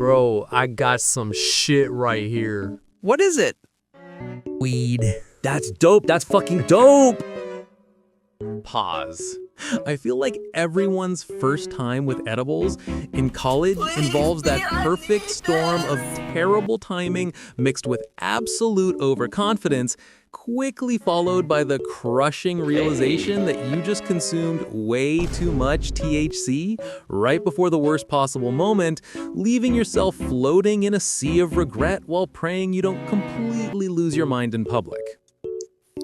Bro, I got some shit right here. What is it? Weed. That's dope. That's fucking dope. Pause. I feel like everyone's first time with edibles in college involves that perfect storm of terrible timing mixed with absolute overconfidence, quickly followed by the crushing realization that you just consumed way too much THC right before the worst possible moment, leaving yourself floating in a sea of regret while praying you don't completely lose your mind in public.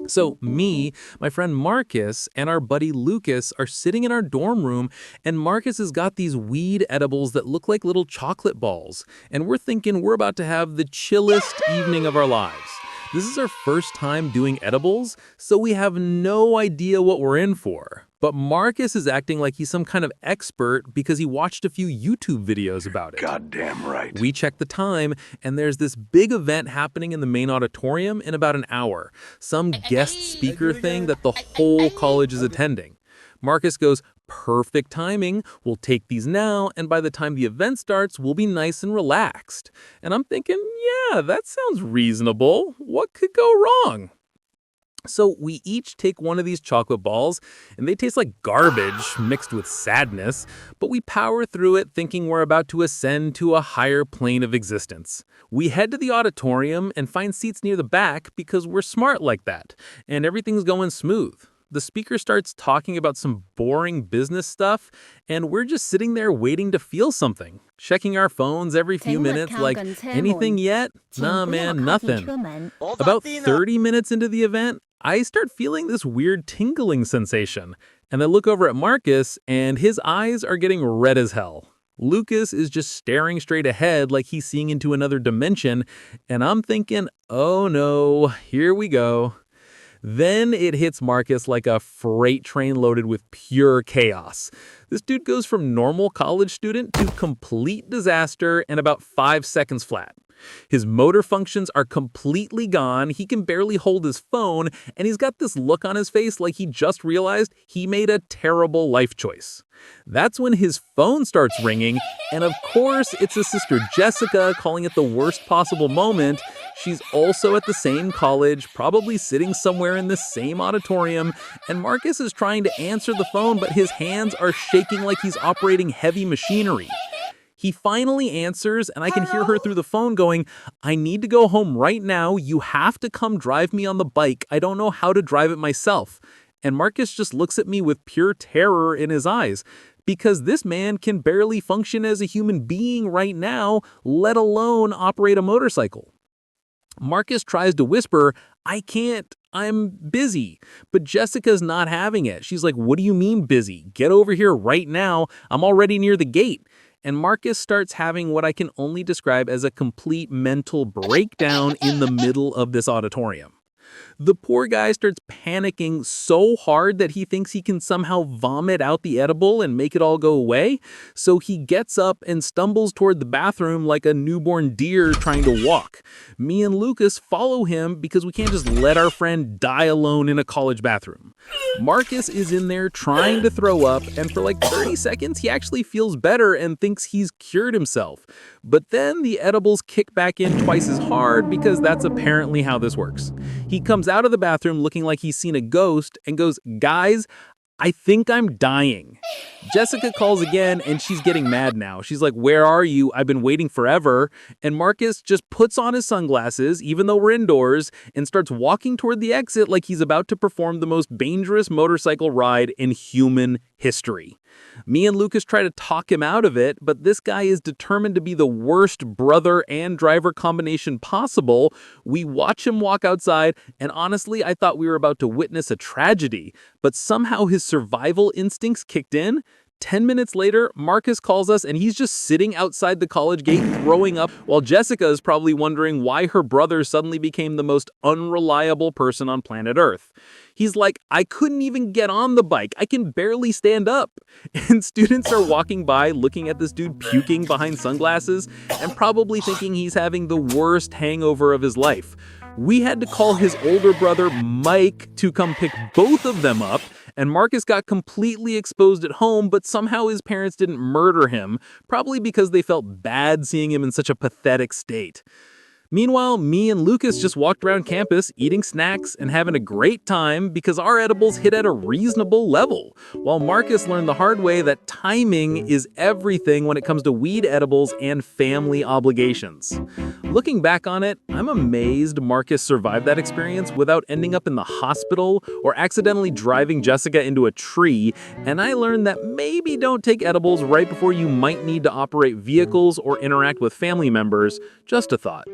So me, my friend Marcus, and our buddy Lucas are sitting in our dorm room, and Marcus has got these weed edibles that look like little chocolate balls, and we're thinking we're about to have the chillest evening of our lives. This is our first time doing edibles, so we have no idea what we're in for. But Marcus is acting like he's some kind of expert because he watched a few YouTube videos about it. Goddamn right. We check the time, and there's this big event happening in the main auditorium in about an hour. Some guest speaker thing that the whole college is attending. Marcus goes, "Perfect timing. We'll take these now, and by the time the event starts, we'll be nice and relaxed." And I'm thinking, yeah, that sounds reasonable. What could go wrong? So we each take one of these chocolate balls, and they taste like garbage mixed with sadness, but we power through it thinking we're about to ascend to a higher plane of existence. We head to the auditorium and find seats near the back because we're smart like that, and everything's going smooth. The speaker starts talking about some boring business stuff, and we're just sitting there waiting to feel something, checking our phones every few minutes like, anything yet? Nah, man, nothing. About 30 minutes into the event, I start feeling this weird tingling sensation, and I look over at Marcus, and his eyes are getting red as hell. Lucas is just staring straight ahead like he's seeing into another dimension, and I'm thinking, oh no, here we go. Then it hits Marcus like a freight train loaded with pure chaos. This dude goes from normal college student to complete disaster in about 5 seconds flat. His motor functions are completely gone, he can barely hold his phone, and he's got this look on his face like he just realized he made a terrible life choice. That's when his phone starts ringing, and of course it's his sister Jessica calling it the worst possible moment. She's also at the same college, probably sitting somewhere in the same auditorium, and Marcus is trying to answer the phone, but his hands are shaking like he's operating heavy machinery. He finally answers, and I can hear her through the phone going, "I need to go home right now. You have to come drive me on the bike. I don't know how to drive it myself." And Marcus just looks at me with pure terror in his eyes, because this man can barely function as a human being right now, let alone operate a motorcycle. Marcus tries to whisper, "I can't, I'm busy." But Jessica's not having it. She's like, "What do you mean busy? Get over here right now. I'm already near the gate." And Marcus starts having what I can only describe as a complete mental breakdown in the middle of this auditorium. The poor guy starts panicking so hard that he thinks he can somehow vomit out the edible and make it all go away. So he gets up and stumbles toward the bathroom like a newborn deer trying to walk. Me and Lucas follow him because we can't just let our friend die alone in a college bathroom. Marcus is in there trying to throw up, and for like 30 seconds, he actually feels better and thinks he's cured himself. But then the edibles kick back in twice as hard because that's apparently how this works. He comes out of the bathroom looking like he's seen a ghost and goes, "Guys, I think I'm dying." Jessica calls again, and she's getting mad now. She's like, "Where are you? I've been waiting forever." And Marcus just puts on his sunglasses, even though we're indoors, and starts walking toward the exit like he's about to perform the most dangerous motorcycle ride in human history. Me and Lucas try to talk him out of it, but this guy is determined to be the worst brother and driver combination possible. We watch him walk outside, and honestly, I thought we were about to witness a tragedy, but somehow his survival instincts kicked in. 10 minutes later, Marcus calls us, and he's just sitting outside the college gate throwing up, while Jessica is probably wondering why her brother suddenly became the most unreliable person on planet Earth. He's like, "I couldn't even get on the bike. I can barely stand up." And students are walking by looking at this dude puking behind sunglasses and probably thinking he's having the worst hangover of his life. We had to call his older brother Mike to come pick both of them up, And Marcus got completely exposed at home, but somehow his parents didn't murder him, probably because they felt bad seeing him in such a pathetic state. Meanwhile, me and Lucas just walked around campus eating snacks and having a great time because our edibles hit at a reasonable level, while Marcus learned the hard way that timing is everything when it comes to weed edibles and family obligations. Looking back on it, I'm amazed Marcus survived that experience without ending up in the hospital or accidentally driving Jessica into a tree, and I learned that maybe don't take edibles right before you might need to operate vehicles or interact with family members. Just a thought.